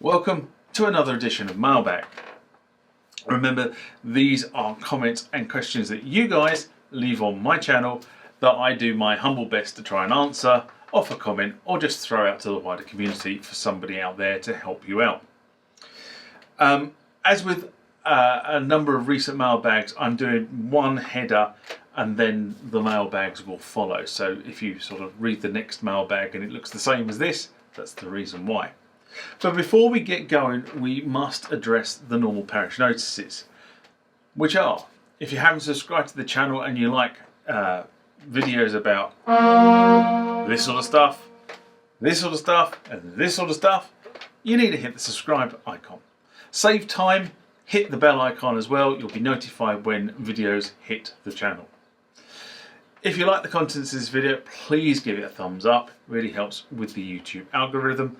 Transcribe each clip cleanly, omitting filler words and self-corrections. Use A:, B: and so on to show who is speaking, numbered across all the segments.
A: Welcome to another edition of Mailbag. Remember, these are comments and questions that you guys leave on my channel that I do my humble best to try and answer, offer comment, or just throw out to the wider community for somebody out there to help you out. As with a number of recent mailbags, I'm doing one header and then the mailbags will follow. So if you sort of read the next mailbag and it looks the same as this, that's the reason why. But before we get going, we must address the normal parish notices, which are, if you haven't subscribed to the channel and you like videos about this sort of stuff, this sort of stuff, and this sort of stuff, you need to hit the subscribe icon. Save time, hit the bell icon as well. You'll be notified when videos hit the channel. If you like the contents of this video, please give it a thumbs up. It really helps with the YouTube algorithm.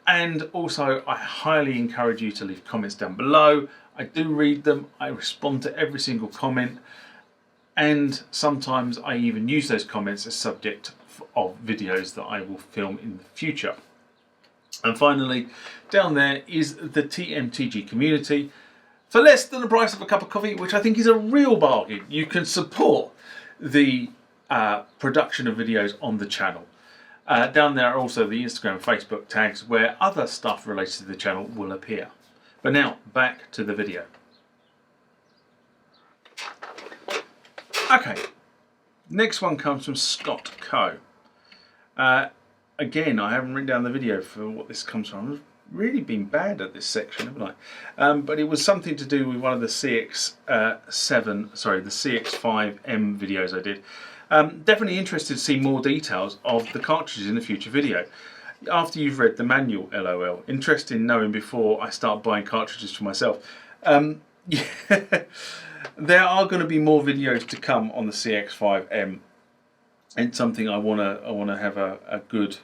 A: And also, I highly encourage you to leave comments down below. I do read them. I respond to every single comment. And sometimes I even use those comments as subject of videos that I will film in the future. And finally, down there is the TMTG community. For less than the price of a cup of coffee, which I think is a real bargain, you can support the production of videos on the channel. Down there are also the Instagram and Facebook tags where other stuff related to the channel will appear. But now, back to the video. Okay, next one comes from Scott Coe. Again, I haven't written down the video for what this comes from. I've really been bad at this section, haven't I? But it was something to do with one of the the CX5M videos I did. Definitely interested to see more details of the cartridges in a future video. After you've read the manual, LOL. Interested in knowing before I start buying cartridges for myself. Yeah. There are going to be more videos to come on the CX5M. It's something I want to have a good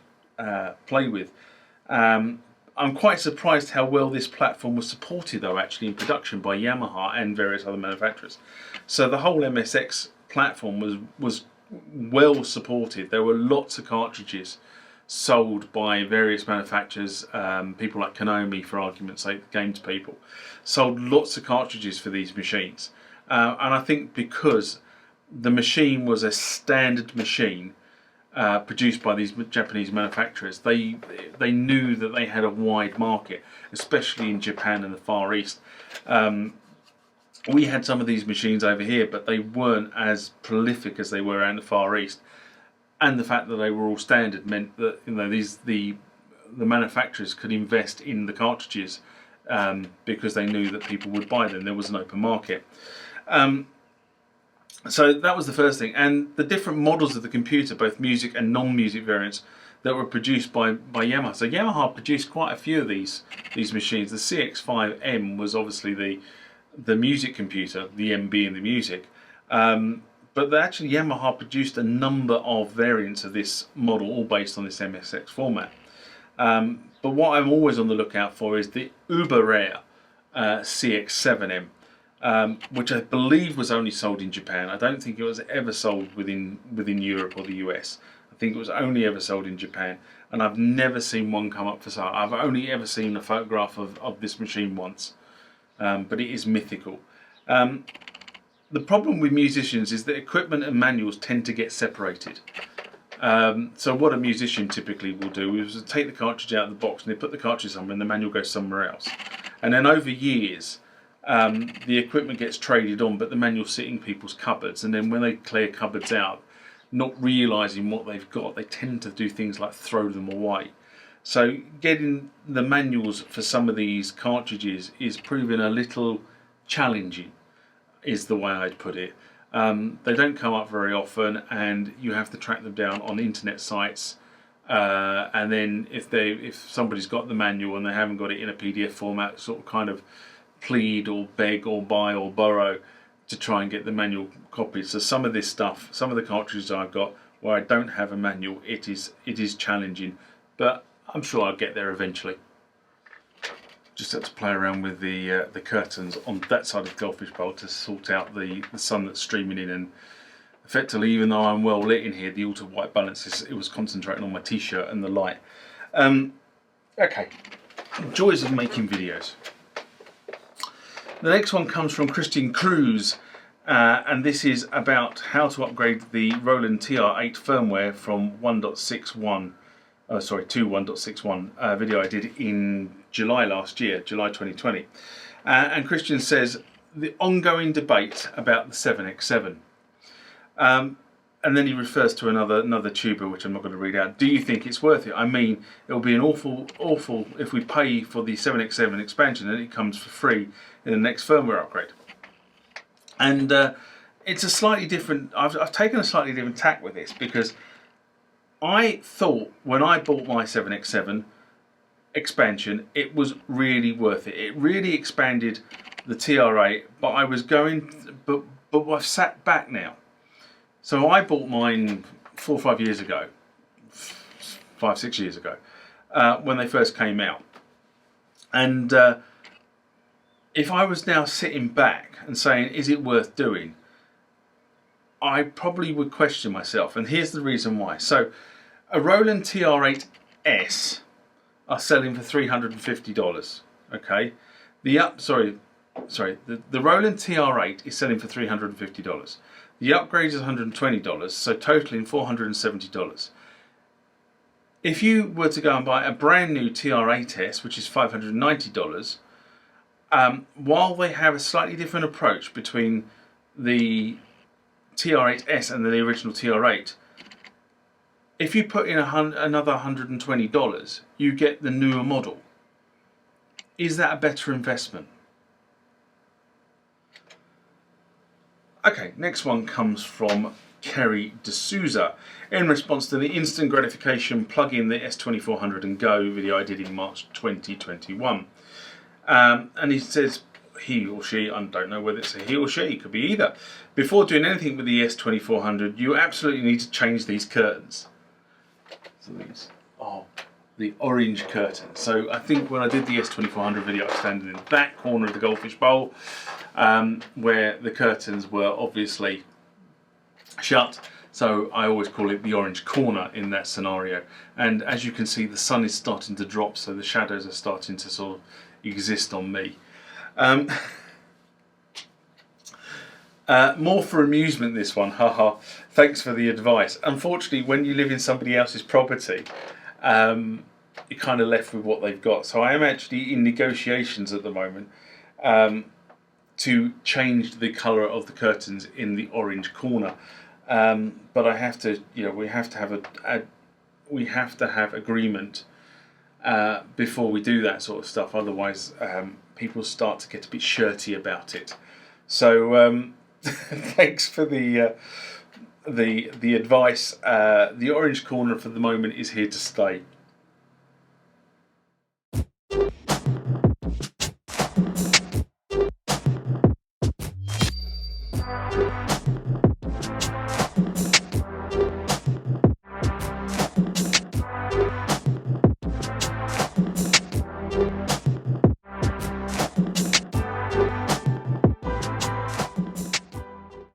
A: play with. I'm quite surprised how well this platform was supported though actually in production by Yamaha and various other manufacturers. So the whole MSX platform was well supported. There were lots of cartridges sold by various manufacturers, people like Konami, for argument's sake, games people, sold lots of cartridges for these machines. And I think because the machine was a standard machine produced by these Japanese manufacturers, they knew that they had a wide market, especially in Japan and the Far East. We had some of these machines over here, but they weren't as prolific as they were out in the Far East. And the fact that they were all standard meant that the manufacturers could invest in the cartridges because they knew that people would buy them. There was an open market. So that was the first thing. And the different models of the computer, both music and non-music variants, that were produced by Yamaha. So Yamaha produced quite a few of these machines. The CX5M was obviously the music computer, the M being the music. But actually Yamaha produced a number of variants of this model, all based on this MSX format. But what I'm always on the lookout for is the uber rare CX5M, which I believe was only sold in Japan. I don't think it was ever sold within Europe or the US. I think it was only ever sold in Japan, and I've never seen one come up for sale. I've only ever seen a photograph of this machine once, but it is mythical. The problem with musicians is that equipment and manuals tend to get separated. So what a musician typically will do is take the cartridge out of the box and they put the cartridge somewhere and the manual goes somewhere else. And then over years, the equipment gets traded on, but the manuals sit in people's cupboards. And then when they clear cupboards out, not realising what they've got, they tend to do things like throw them away. So getting the manuals for some of these cartridges is proving a little challenging, is the way I'd put it. They don't come up very often, and you have to track them down on internet sites. And then if somebody's got the manual and they haven't got it in a PDF format, sort of kind of plead or beg or buy or borrow to try and get the manual copies. So some of this stuff, some of the cartridges I've got where I don't have a manual, it is challenging, but I'm sure I'll get there eventually. Just have to play around with the curtains on that side of the goldfish bowl to sort out the sun that's streaming in, and effectively, even though I'm well lit in here, the ultra white balance it was concentrating on my t-shirt and the light. Okay, Joys of making videos. The next one comes from Christian Cruz, and this is about how to upgrade the Roland TR8 firmware from 1.61 to 1.61 video I did in July last year, July 2020. And Christian says, the ongoing debate about the 7X7. And then he refers to another tuber, which I'm not going to read out. Do you think it's worth it? I mean, it'll be an awful if we pay for the 7X7 expansion and it comes for free in the next firmware upgrade. And it's a slightly different, I've taken a slightly different tack with this, because I thought when I bought my 7X7 expansion, it was really worth it. It really expanded the TR8, but I was going, but I've sat back now. So I bought mine 4 or 5 years ago, 5, 6 years ago, when they first came out. And if I was now sitting back and saying, is it worth doing? I probably would question myself. And here's the reason why. So a Roland TR8S are selling for $350. Okay, the Roland TR8 is selling for $350. The upgrade is $120, so totaling $470. If you were to go and buy a brand new TR8S, which is $590, while they have a slightly different approach between the TR8S and the original TR8, if you put in another $120, you get the newer model. Is that a better investment? Okay, next one comes from Kerry D'Souza. In response to the instant gratification plug-in the S2400 and Go video I did in March 2021. And he says, he or she, I don't know whether it's a he or she, it could be either. Before doing anything with the S2400, you absolutely need to change these curtains. So these are the orange curtains. So I think when I did the S2400 video, I was standing in that corner of the goldfish bowl, where the curtains were obviously shut. So I always call it the orange corner in that scenario. And as you can see, the sun is starting to drop, so the shadows are starting to sort of exist on me. More for amusement, this one, haha. Thanks for the advice. Unfortunately, when you live in somebody else's property, you're kind of left with what they've got. So I am actually in negotiations at the moment to change the colour of the curtains in the orange corner. But I have to, we have to have agreement before we do that sort of stuff. Otherwise, people start to get a bit shirty about it. So thanks for the advice. The orange corner for the moment is here to stay.